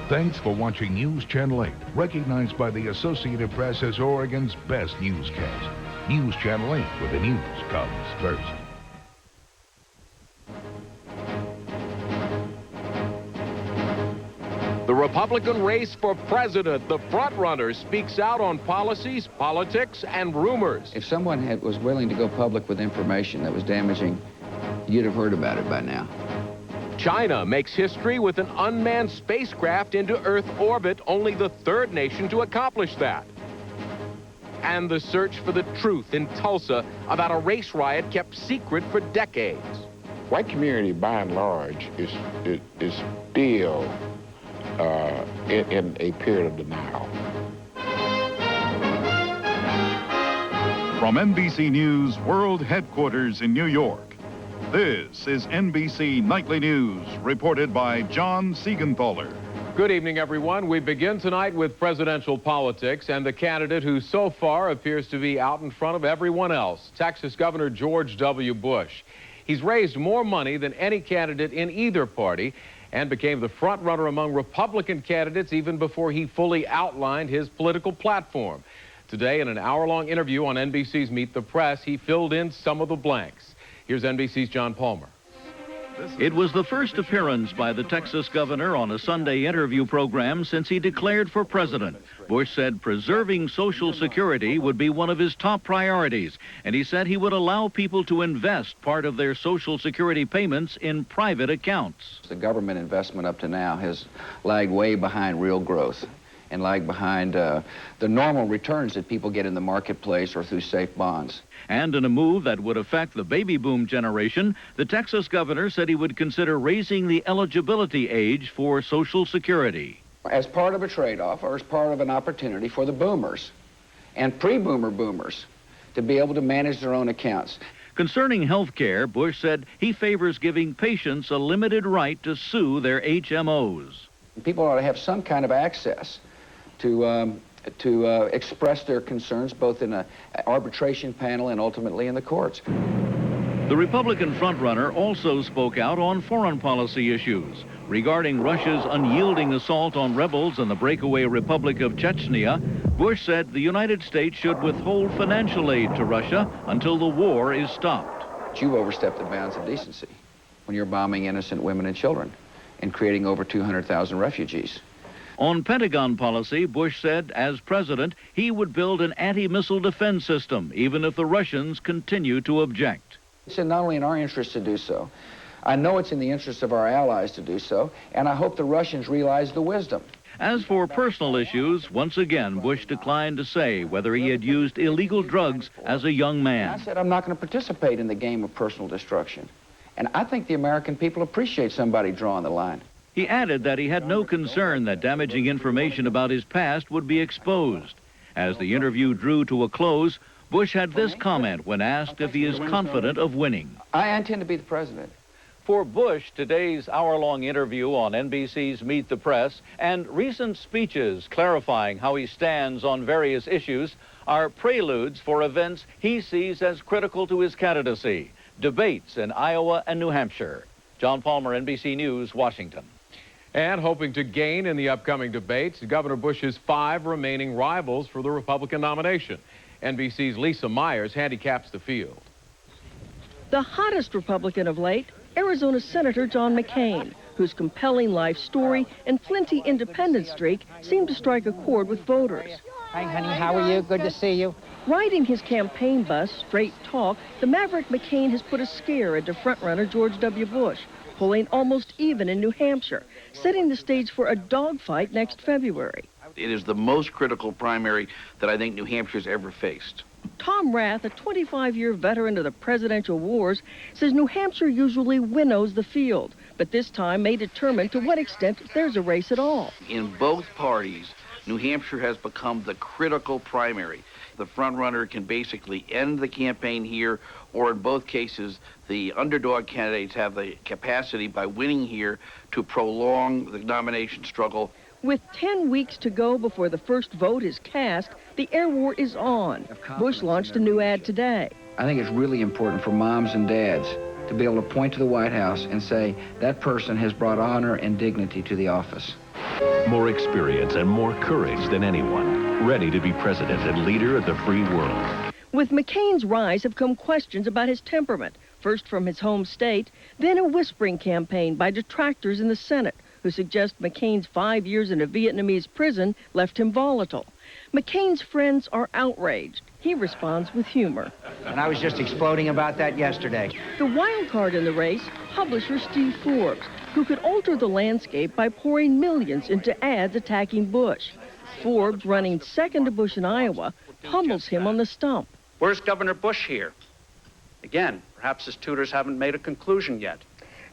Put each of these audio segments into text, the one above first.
Thanks for watching News Channel 8, recognized by the Associated Press as Oregon's best newscast. News Channel 8, where the news comes first. The Republican race for president. The frontrunner speaks out on policies, politics, and rumors. If someone was willing to go public with information that was damaging, you'd have heard about it by now. China makes history with an unmanned spacecraft into Earth orbit, only the third nation to accomplish that. And the search for the truth in Tulsa about a race riot kept secret for decades. White community, by and large, is still in a period of denial. From NBC News World Headquarters in New York, this is NBC Nightly News, reported by John Siegenthaler. Good evening, everyone. We begin tonight with presidential politics and the candidate who so far appears to be out in front of everyone else, Texas Governor George W. Bush. He's raised more money than any candidate in either party and became the frontrunner among Republican candidates even before he fully outlined his political platform. Today, in an hour-long interview on NBC's Meet the Press, he filled in some of the blanks. Here's NBC's John Palmer. It was the first appearance by the Texas governor on a Sunday interview program since he declared for president. Bush said preserving Social Security would be one of his top priorities, and he said he would allow people to invest part of their Social Security payments in private accounts. The government investment up to now has lagged way behind real growth and lagged behind the normal returns that people get in the marketplace or through safe bonds. And in a move that would affect the baby boom generation, the Texas governor said he would consider raising the eligibility age for Social Security. As part of a trade-off or as part of an opportunity for the boomers and pre-boomer boomers to be able to manage their own accounts. Concerning health care, Bush said he favors giving patients a limited right to sue their HMOs. People ought to have some kind of access to express their concerns both in an arbitration panel and ultimately in the courts. The Republican frontrunner also spoke out on foreign policy issues. Regarding Russia's unyielding assault on rebels in the breakaway Republic of Chechnya, Bush said the United States should withhold financial aid to Russia until the war is stopped. You overstep the bounds of decency when you're bombing innocent women and children and creating over 200,000 refugees. On Pentagon policy, Bush said, as president, he would build an anti-missile defense system, even if the Russians continue to object. It's not only in our interest to do so. I know it's in the interest of our allies to do so, and I hope the Russians realize the wisdom. As for personal issues, once again, Bush declined to say whether he had used illegal drugs as a young man. I said I'm not going to participate in the game of personal destruction. And I think the American people appreciate somebody drawing the line. He added that he had no concern that damaging information about his past would be exposed. As the interview drew to a close, Bush had this comment when asked if he is confident of winning. I intend to be the president. For Bush, today's hour-long interview on NBC's Meet the Press and recent speeches clarifying how he stands on various issues are preludes for events he sees as critical to his candidacy, debates in Iowa and New Hampshire. John Palmer, NBC News, Washington. And hoping to gain in the upcoming debates, Governor Bush's 5 remaining rivals for the Republican nomination. NBC's Lisa Myers handicaps the field. The hottest Republican of late, Arizona Senator John McCain, whose compelling life story and flinty independent streak seem to strike a chord with voters. Hi, honey. How are you? Good to see you. Riding his campaign bus, Straight Talk, the maverick McCain has put a scare into frontrunner George W. Bush, polling almost even in New Hampshire, setting the stage for a dogfight next February. It is the most critical primary that I think New Hampshire's ever faced. Tom Rath, a 25-year veteran of the presidential wars, says New Hampshire usually winnows the field, but this time may determine to what extent there's a race at all. In both parties, New Hampshire has become the critical primary. The frontrunner can basically end the campaign here, or in both cases, the underdog candidates have the capacity by winning here to prolong the nomination struggle. With 10 weeks to go before the first vote is cast, the air war is on. Bush launched a new ad today. I think it's really important for moms and dads to be able to point to the White House and say, that person has brought honor and dignity to the office. More experience and more courage than anyone. Ready to be president and leader of the free world. With McCain's rise have come questions about his temperament, first from his home state, then a whispering campaign by detractors in the Senate who suggest McCain's 5 years in a Vietnamese prison left him volatile. McCain's friends are outraged. He responds with humor. And I was just exploding about that yesterday. The wild card in the race, publisher Steve Forbes, who could alter the landscape by pouring millions into ads attacking Bush. Forbes, running second to Bush in Iowa, pummels him on the stump. Where's Governor Bush here? Again, perhaps his tutors haven't made a conclusion yet.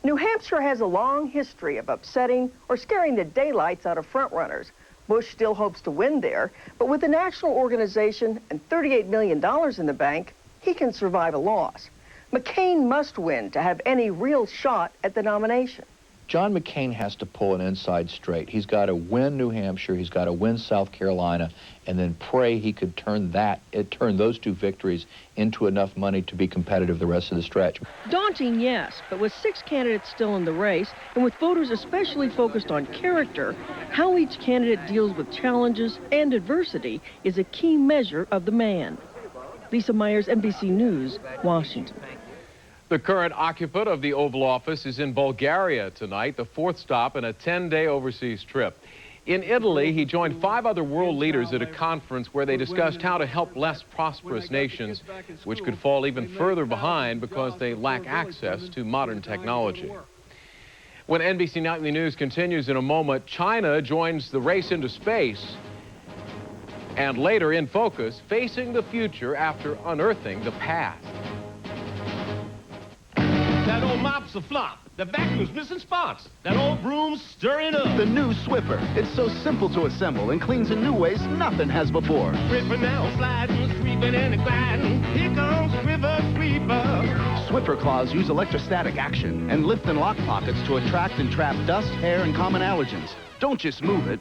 New Hampshire has a long history of upsetting or scaring the daylights out of frontrunners. Bush still hopes to win there, but with a national organization and $38 million in the bank, he can survive a loss. McCain must win to have any real shot at the nomination. John McCain has to pull an inside straight. He's got to win New Hampshire, he's got to win South Carolina, and then pray he could turn those two victories into enough money to be competitive the rest of the stretch. Daunting, yes, but with 6 candidates still in the race, and with voters especially focused on character, how each candidate deals with challenges and adversity is a key measure of the man. Lisa Myers, NBC News, Washington. The current occupant of the Oval Office is in Bulgaria tonight, the 4th stop in a 10-day overseas trip. In Italy, he joined 5 other world leaders at a conference where they discussed how to help less prosperous nations, which could fall even further behind because they lack access to modern technology. When NBC Nightly News continues in a moment, China joins the race into space. And later in focus, facing the future after unearthing the past. That old mop's a flop. The vacuum's missing spots. That old broom's stirring up. The new Swiffer. It's so simple to assemble and cleans in new ways nothing has before. Swiffer now sliding, sweeping and gliding. Here comes Swiffer Sweeper. Swiffer claws use electrostatic action and lift and lock pockets to attract and trap dust, hair, and common allergens. Don't just move it.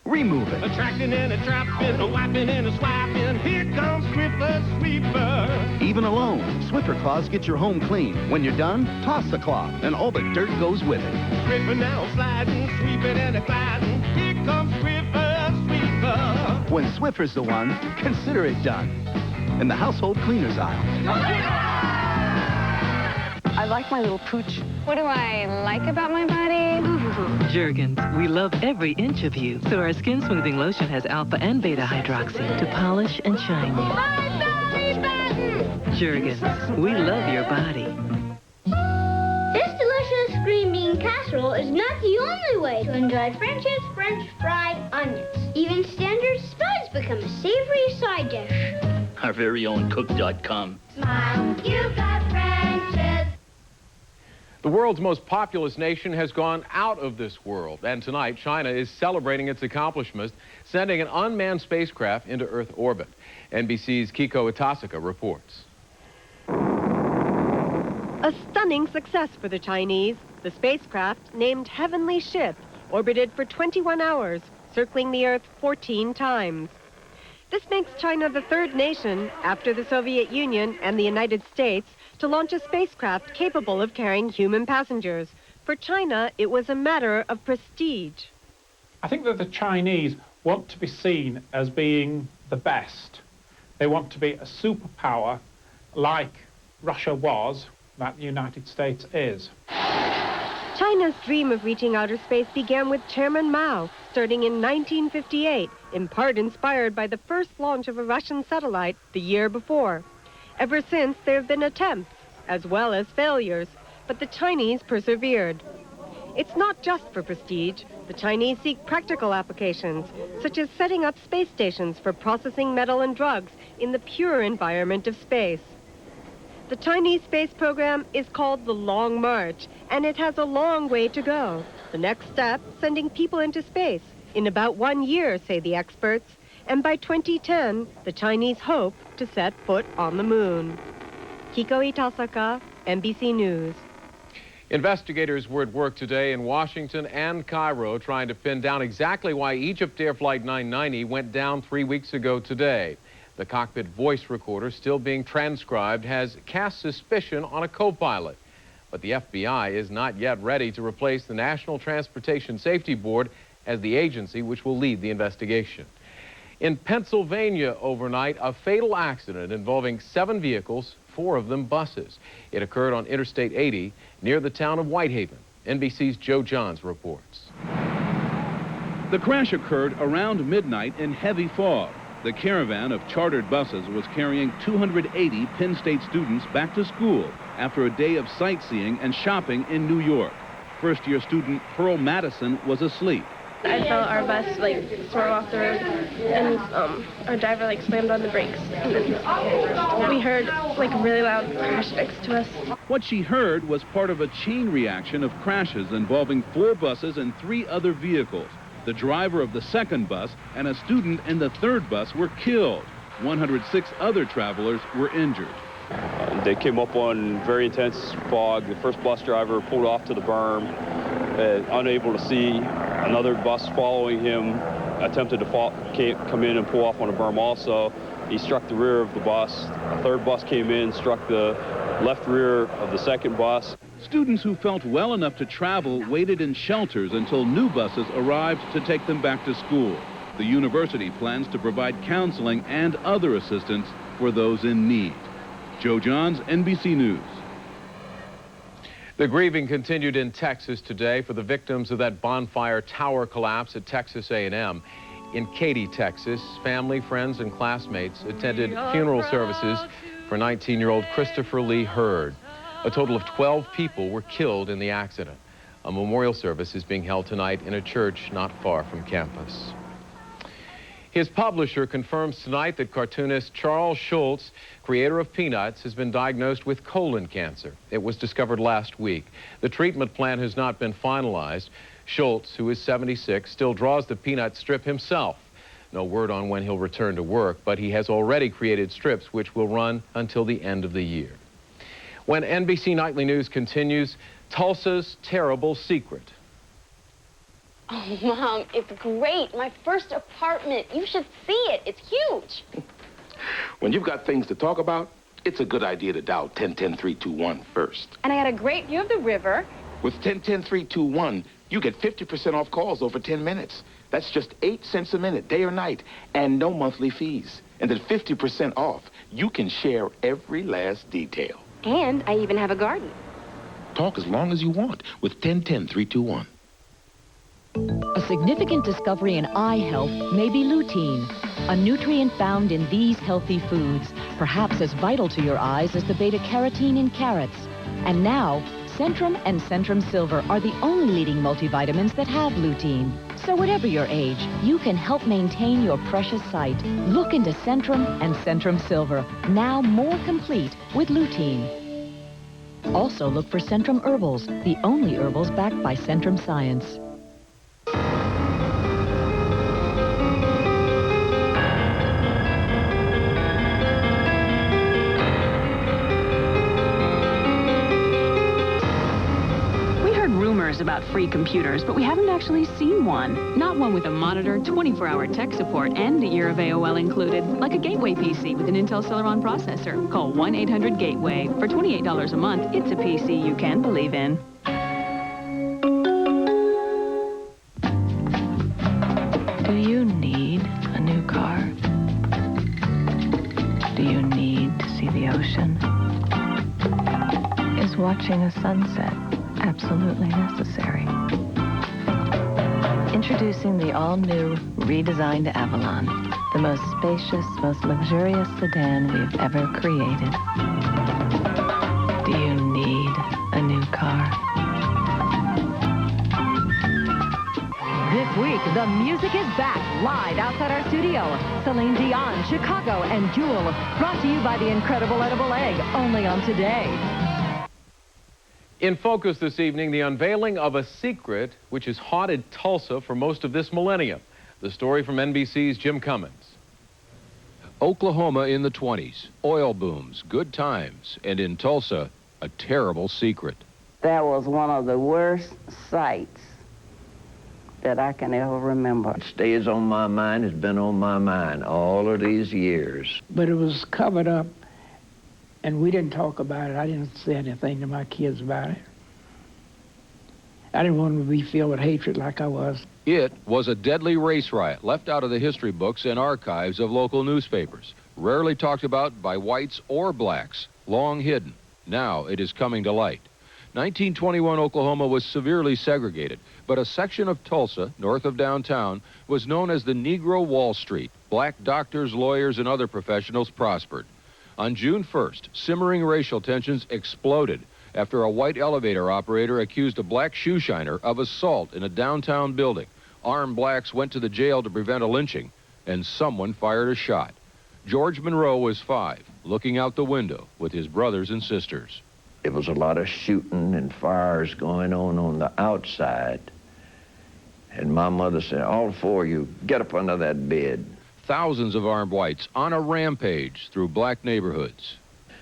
Remove it. Attracting and attrapping, a wiping and a swiping. Here comes Swiffer Sweeper. Even alone, Swiffer claws get your home clean. When you're done, toss the claw, and all the dirt goes with it. Swiffer now sliding, sweeping and gliding. Here comes Swiffer Sweeper. When Swiffer's the one, consider it done. In the household cleaners aisle. I like my little pooch. What do I like about my body? Jergens, we love every inch of you. So our skin smoothing lotion has alpha and beta hydroxy to polish and shine you. My belly button! Jergens, we love your body. This delicious green bean casserole is not the only way to enjoy French's French fried onions. Even standard spuds become a savory side dish. Our very own cook.com. Smile, you've got French's. The world's most populous nation has gone out of this world, and tonight China is celebrating its accomplishments, sending an unmanned spacecraft into Earth orbit. NBC's Kiko Itasaka reports. A stunning success for the Chinese. The spacecraft, named Heavenly Ship, orbited for 21 hours, circling the Earth 14 times. This makes China the 3rd nation, after the Soviet Union and the United States, to launch a spacecraft capable of carrying human passengers. For China, it was a matter of prestige. I think that the Chinese want to be seen as being the best. They want to be a superpower like Russia was, that the United States is. China's dream of reaching outer space began with Chairman Mao, starting in 1958, in part inspired by the first launch of a Russian satellite the year before. Ever since, there have been attempts, as well as failures, but the Chinese persevered. It's not just for prestige. The Chinese seek practical applications, such as setting up space stations for processing metal and drugs in the pure environment of space. The Chinese space program is called the Long March, and it has a long way to go. The next step, sending people into space, in about 1 year, say the experts. And by 2010, the Chinese hope to set foot on the moon. Kiko Itasaka, NBC News. Investigators were at work today in Washington and Cairo trying to pin down exactly why Egypt Air Flight 990 went down 3 weeks ago today. The cockpit voice recorder, still being transcribed, has cast suspicion on a co-pilot. But the FBI is not yet ready to replace the National Transportation Safety Board as the agency which will lead the investigation. In Pennsylvania overnight, a fatal accident involving 7 vehicles, 4 of them buses. It occurred on Interstate 80 near the town of Whitehaven. NBC's Joe Johns reports. The crash occurred around midnight in heavy fog. The caravan of chartered buses was carrying 280 Penn State students back to school after a day of sightseeing and shopping in New York. First-year student Pearl Madison was asleep. I felt our bus throw off the road, and our driver slammed on the brakes. And then we heard really loud crash next to us. What she heard was part of a chain reaction of crashes involving 4 buses and 3 other vehicles. The driver of the second bus and a student in the third bus were killed. 106 other travelers were injured. They came up on very intense fog. The first bus driver pulled off to the berm, unable to see. Another bus following him attempted to come in and pull off on a berm also. He struck the rear of the bus. A third bus came in, struck the left rear of the second bus. Students who felt well enough to travel waited in shelters until new buses arrived to take them back to school. The university plans to provide counseling and other assistance for those in need. Joe Johns, NBC News. The grieving continued in Texas today for the victims of that bonfire tower collapse at Texas A&M. In Katy, Texas, family, friends, and classmates attended funeral services for 19-year-old Christopher Lee Hurd. A total of 12 people were killed in the accident. A memorial service is being held tonight in a church not far from campus. His publisher confirms tonight that cartoonist Charles Schulz, creator of Peanuts, has been diagnosed with colon cancer. It was discovered last week. The treatment plan has not been finalized. Schulz, who is 76, still draws the Peanut strip himself. No word on when he'll return to work, but he has already created strips which will run until the end of the year. When NBC Nightly News continues, Tulsa's terrible secret. Oh, Mom, it's great. My first apartment. You should see it. It's huge. When you've got things to talk about, it's a good idea to dial 10-10-321 first. And I got a great view of the river. With 10-10-321, you get 50% off calls over 10 minutes. That's just 8 cents a minute, day or night, and no monthly fees. And at 50% off, you can share every last detail. And I even have a garden. Talk as long as you want with 10-10-321. A significant discovery in eye health may be lutein, a nutrient found in these healthy foods, perhaps as vital to your eyes as the beta-carotene in carrots. And now, Centrum and Centrum Silver are the only leading multivitamins that have lutein. So whatever your age, you can help maintain your precious sight. Look into Centrum and Centrum Silver, now more complete with lutein. Also look for Centrum Herbals, the only herbals backed by Centrum Science. About free computers, but we haven't actually seen one. Not one with a monitor, 24-hour tech support, and a year of AOL included, like a Gateway PC with an Intel Celeron processor. Call 1-800-GATEWAY. For $28 a month, it's a PC you can believe in. Do you need a new car? Do you need to see the ocean? Is watching a sunset absolutely necessary? Introducing the all-new, redesigned Avalon, the most spacious, most luxurious sedan we've ever created. Do you need a new car? This week, the music is back live outside our studio. Celine Dion, Chicago, and Jewel, brought to you by the incredible edible egg, only on Today. In focus this evening, the unveiling of a secret which has haunted Tulsa for most of this millennium. The story from NBC's Jim Cummins. Oklahoma in the 20s, oil booms, good times, and in Tulsa, a terrible secret. That was one of the worst sights that I can ever remember. It stays on my mind, it's been on my mind all of these years. But it was covered up. And we didn't talk about it. I didn't say anything to my kids about it. I didn't want to be filled with hatred like I was. It was a deadly race riot left out of the history books and archives of local newspapers. Rarely talked about by whites or blacks, long hidden. Now it is coming to light. 1921 Oklahoma was severely segregated, but a section of Tulsa, north of downtown, was known as the Negro Wall Street. Black doctors, lawyers, and other professionals prospered. On June 1st, simmering racial tensions exploded after a white elevator operator accused a black shoe shiner of assault in a downtown building. Armed blacks went to the jail to prevent a lynching, and someone fired a shot. George Monroe was 5, looking out the window with his brothers and sisters. There was a lot of shooting and fires going on the outside. And my mother said, all 4 of you, get up under that bed. Thousands of armed whites on a rampage through black neighborhoods.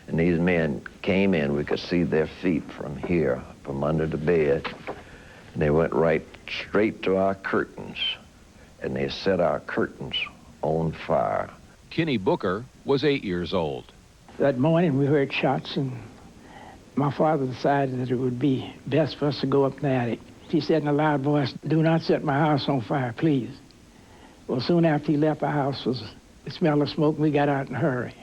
And these men came in. We could see their feet from here, from under the bed. And they went right straight to our curtains. And they set our curtains on fire. Kinney Booker was 8 years old. That morning we heard shots, and my father decided that it would be best for us to go up in the attic. He said in a loud voice, "Do not set my house on fire, please." Well, soon after he left, our house was the smell of smoke, and we got out in a hurry.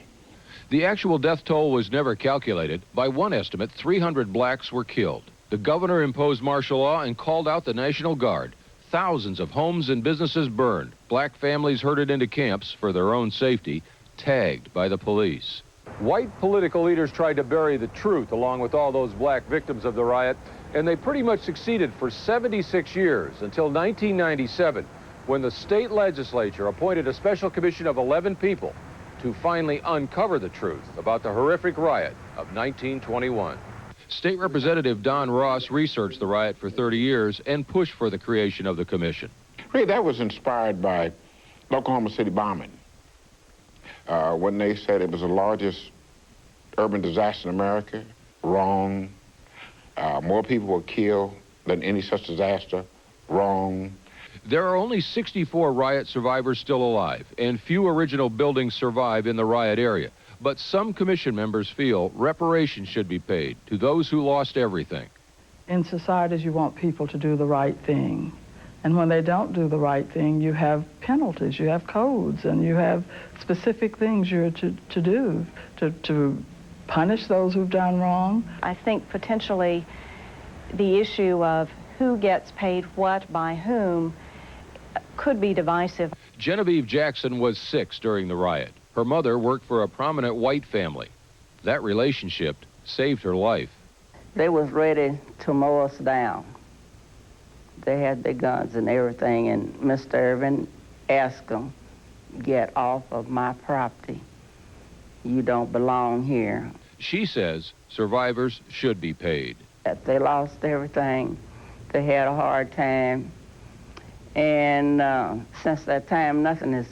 The actual death toll was never calculated. By one estimate, 300 blacks were killed. The governor imposed martial law and called out the National Guard. Thousands of homes and businesses burned. Black families herded into camps for their own safety, tagged by the police. White political leaders tried to bury the truth along with all those black victims of the riot, and they pretty much succeeded for 76 years until 1997, when the state legislature appointed a special commission of 11 people to finally uncover the truth about the horrific riot of 1921. State Representative Don Ross researched the riot for 30 years and pushed for the creation of the commission. Really, that was inspired by the Oklahoma City bombing. When they said it was the largest urban disaster in America, wrong. More people were killed than any such disaster, wrong. There are only 64 riot survivors still alive, and few original buildings survive in the riot area. But some commission members feel reparations should be paid to those who lost everything. In societies, you want people to do the right thing. And when they don't do the right thing, you have penalties, you have codes, and you have specific things you're to do to punish those who've done wrong. I think potentially the issue of who gets paid what by whom could be divisive. Genevieve Jackson was 6 during the riot. Her mother worked for a prominent white family. That relationship saved her life. They was ready to mow us down. They had their guns and everything, and Mr. Irvin asked them, "Get off of my property. You don't belong here." She says survivors should be paid. They lost everything. They had a hard time. And since that time, nothing has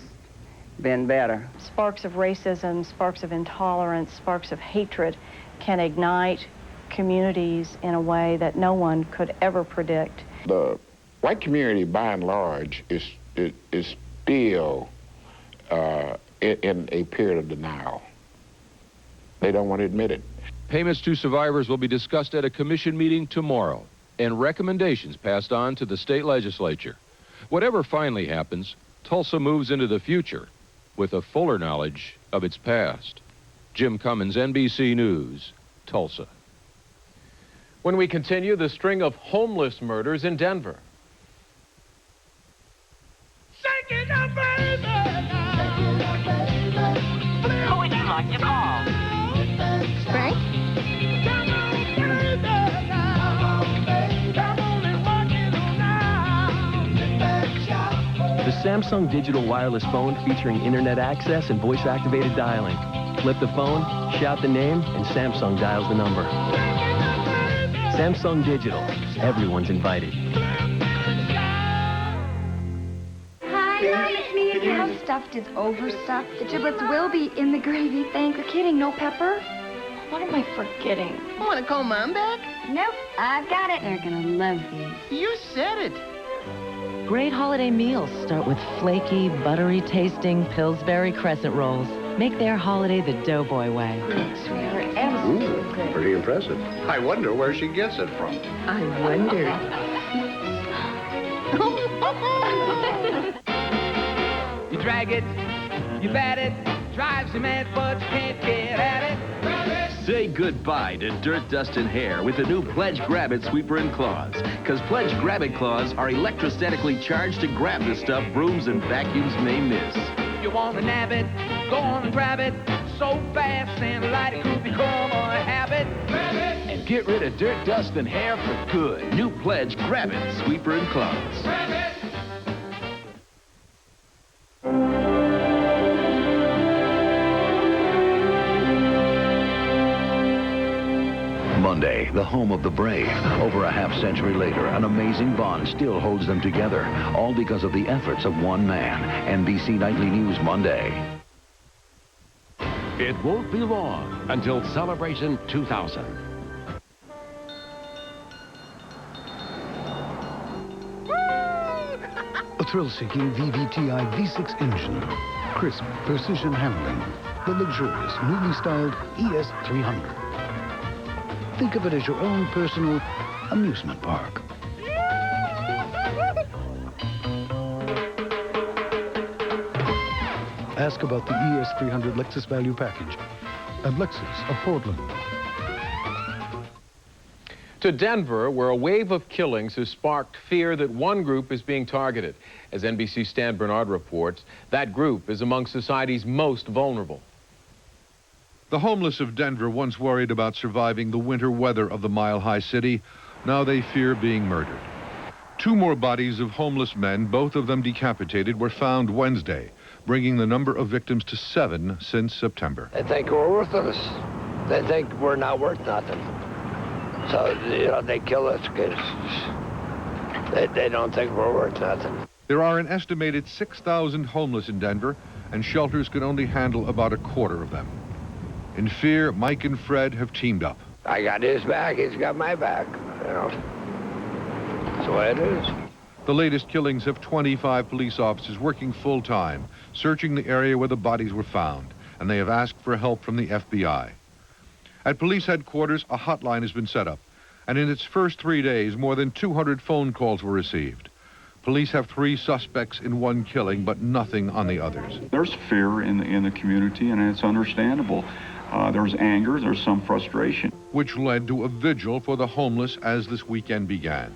been better. Sparks of racism, sparks of intolerance, sparks of hatred can ignite communities in a way that no one could ever predict. The white community, by and large, is still in a period of denial. They don't want to admit it. Payments to survivors will be discussed at a commission meeting tomorrow, and recommendations passed on to the state legislature. Whatever finally happens, Tulsa moves into the future with a fuller knowledge of its past. Jim Cummins, NBC News, Tulsa. When we continue, the string of homeless murders in Denver. Who would you like to call? Frank? The Samsung digital wireless phone featuring internet access and voice-activated dialing. Flip the phone, shout the name, and Samsung dials the number. Samsung Digital. Everyone's invited. Hi, it's me again. How stuffed is overstuffed? The giblets will be in the gravy. Thanks. You're kidding, no pepper? What am I forgetting? Want to call Mom back? Nope, I've got it. They're gonna love these. You said it. Great holiday meals start with flaky, buttery tasting Pillsbury crescent rolls. Make their holiday the Doughboy way. Ooh, pretty impressive. I wonder where she gets it from. I wondered. You drag it, you bat it, drives you mad, but you can't get at it. Say goodbye to dirt, dust, and hair with the new Pledge Grab It Sweeper and Claws. Because Pledge Grab It Claws are electrostatically charged to grab the stuff brooms and vacuums may miss. You want to nab it, go on and grab it, so fast and light it could become a habit. And get rid of dirt, dust, and hair for good. New Pledge Grab It Sweeper and Claws. Grab it. Monday, the home of the brave. Over a half-century later, an amazing bond still holds them together, all because of the efforts of one man. NBC Nightly News Monday. It won't be long until Celebration 2000. A thrill-seeking VVTi V6 engine, crisp precision handling, the luxurious, newly styled ES300. Think of it as your own personal amusement park. Ask about the ES300 Lexus Value Package at Lexus of Portland. To Denver, where a wave of killings has sparked fear that one group is being targeted. As NBC's Stan Bernard reports, that group is among society's most vulnerable. The homeless of Denver once worried about surviving the winter weather of the mile-high city. Now they fear being murdered. 2 more bodies of homeless men, both of them decapitated, were found Wednesday, bringing the number of victims to 7 since September. They think we're worthless. They think we're not worth nothing. So, you know, they kill us because they don't think we're worth nothing. There are an estimated 6,000 homeless in Denver, and shelters can only handle about a quarter of them. In fear, Mike and Fred have teamed up. I got his back, he's got my back, you know. That's the way it is. The latest killings have 25 police officers working full-time, searching the area where the bodies were found, and they have asked for help from the FBI. At police headquarters, a hotline has been set up, and in its first 3 days, more than 200 phone calls were received. Police have 3 suspects in one killing, but nothing on the others. There's fear in the community, and it's understandable. There's anger, there's some frustration. Which led to a vigil for the homeless as this weekend began.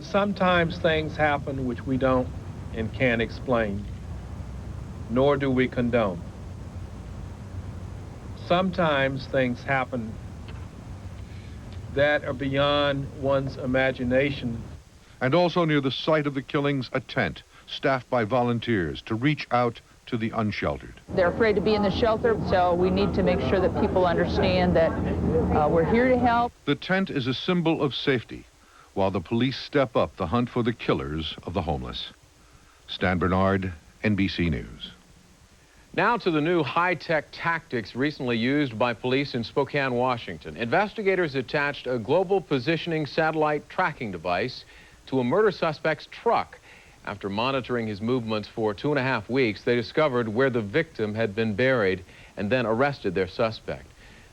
Sometimes things happen which we don't and can't explain, nor do we condone. Sometimes things happen that are beyond one's imagination. And also near the site of the killings, a tent staffed by volunteers to reach out to the unsheltered. They're afraid to be in the shelter, so we need to make sure that people understand that we're here to help. The tent is a symbol of safety, while the police step up the hunt for the killers of the homeless. Stan Bernard, NBC News. Now to the new high-tech tactics recently used by police in Spokane, Washington. Investigators attached a global positioning satellite tracking device to a murder suspect's truck. After monitoring his movements for 2.5 weeks, they discovered where the victim had been buried and then arrested their suspect.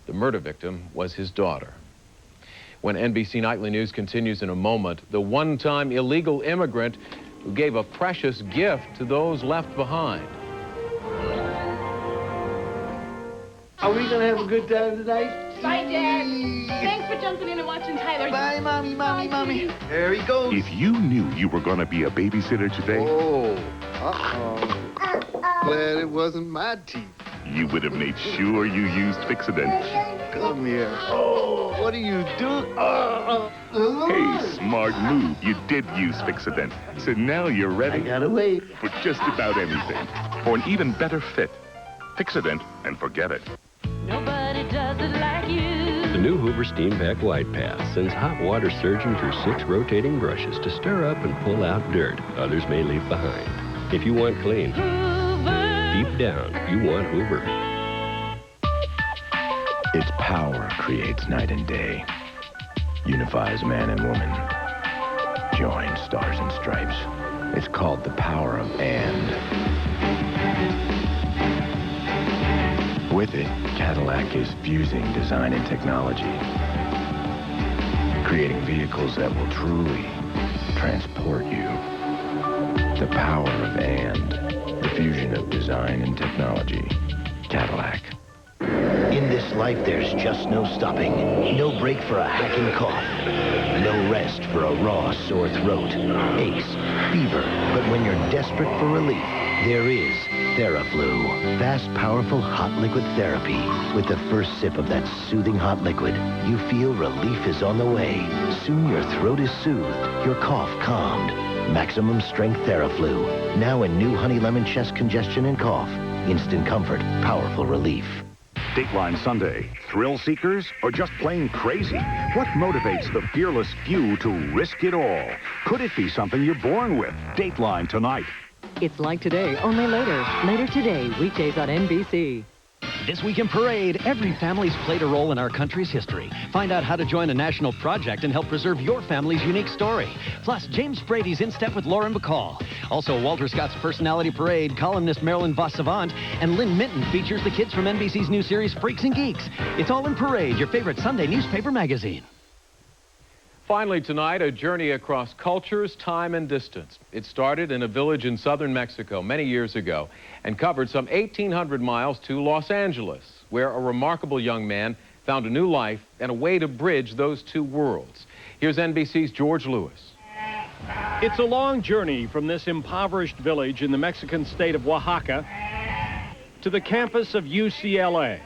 The murder victim was his daughter. When NBC Nightly News continues in a moment, the one-time illegal immigrant who gave a precious gift to those left behind. Are we going to have a good time tonight? Bye, Dad. Thanks for jumping in and watching Tyler. Bye, Mommy, Mommy, Mommy. There he goes. If you knew you were going to be a babysitter today... Oh, glad it wasn't my teeth. You would have made sure you used Fixodent. Come here. Oh, what are you doing? Hey, smart move. You did use Fixodent. So now you're ready. I gotta wait. For just about anything. For an even better fit. Fixodent and forget it. Nobody does it like you. The new Hoover Steam Pack White Path sends hot water surging through 6 rotating brushes to stir up and pull out dirt others may leave behind. If you want clean, Hoover. Deep down, you want Hoover. Its power creates night and day, unifies man and woman, joins stars and stripes. It's called the power of and. with it, Cadillac is fusing design and technology, creating vehicles that will truly transport you. The power of and, the fusion of design and technology. Cadillac. In this life, there's just no stopping. No break for a hacking cough. No rest for a raw, sore throat, aches, fever. But when you're desperate for relief, there is TheraFlu. Fast, powerful, hot liquid therapy. With the first sip of that soothing hot liquid, you feel relief is on the way. Soon your throat is soothed, your cough calmed. Maximum strength TheraFlu. Now in new honey lemon chest congestion and cough. Instant comfort, powerful relief. Dateline Sunday. Thrill seekers or just plain crazy? What motivates the fearless few to risk it all? Could it be something you're born with? Dateline tonight. It's like today, only later. Later today, weekdays on NBC. This week in Parade, every family's played a role in our country's history. Find out how to join a national project and help preserve your family's unique story. Plus, James Brady's in step with Lauren Bacall. Also, Walter Scott's Personality Parade, columnist Marilyn Vos-Savant, and Lynn Minton features the kids from NBC's new series, Freaks and Geeks. It's all in Parade, your favorite Sunday newspaper magazine. Finally tonight, a journey across cultures, time, and distance. It started in a village in southern Mexico many years ago and covered some 1,800 miles to Los Angeles, where a remarkable young man found a new life and a way to bridge those two worlds. Here's NBC's George Lewis. It's a long journey from this impoverished village in the Mexican state of Oaxaca to the campus of UCLA.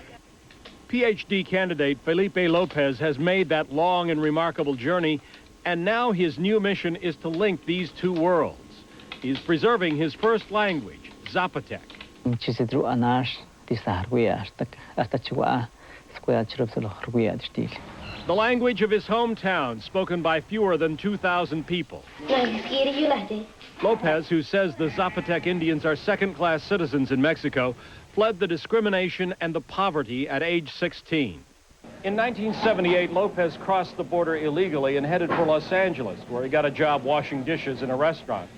PhD candidate Felipe Lopez has made that long and remarkable journey, and now his new mission is to link these two worlds. He's preserving his first language, Zapotec. The language of his hometown, spoken by fewer than 2,000 people. Lopez, who says the Zapotec Indians are second-class citizens in Mexico, fled the discrimination and the poverty at age 16. In 1978, Lopez crossed the border illegally and headed for Los Angeles, where he got a job washing dishes in a restaurant.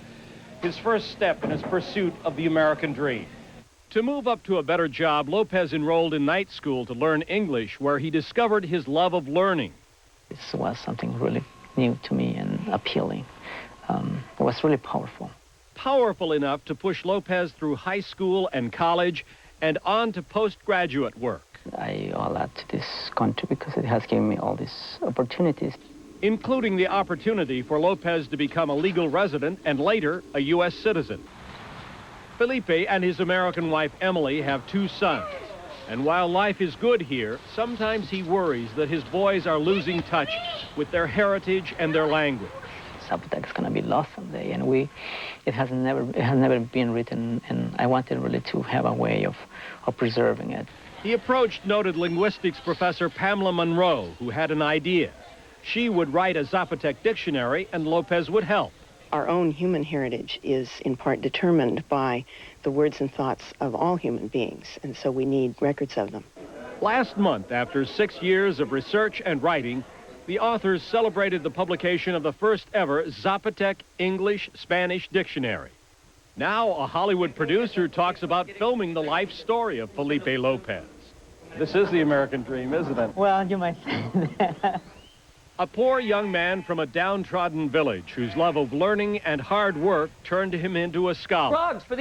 His first step in his pursuit of the American dream. To move up to a better job, Lopez enrolled in night school to learn English, where he discovered his love of learning. This was something really new to me and appealing. It was really powerful. Powerful enough to push Lopez through high school and college and on to postgraduate work. I owe a lot to this country because it has given me all these opportunities. Including the opportunity for Lopez to become a legal resident and later a U.S. citizen. Felipe and his American wife Emily have 2 sons. And while life is good here, sometimes he worries that his boys are losing touch with their heritage and their language. Zapotec is going to be lost someday, and it has never been written, and I wanted really to have a way of preserving it. He approached noted linguistics professor Pamela Monroe, who had an idea. She would write a Zapotec dictionary, and Lopez would help. Our own human heritage is in part determined by the words and thoughts of all human beings, and so we need records of them. Last month, after 6 years of research and writing, the authors celebrated the publication of the first ever Zapotec English-Spanish dictionary. Now, a Hollywood producer talks about filming the life story of Felipe Lopez. This is the American dream, isn't it? Well, you might say that. A poor young man from a downtrodden village whose love of learning and hard work turned him into a scholar. Frogs for the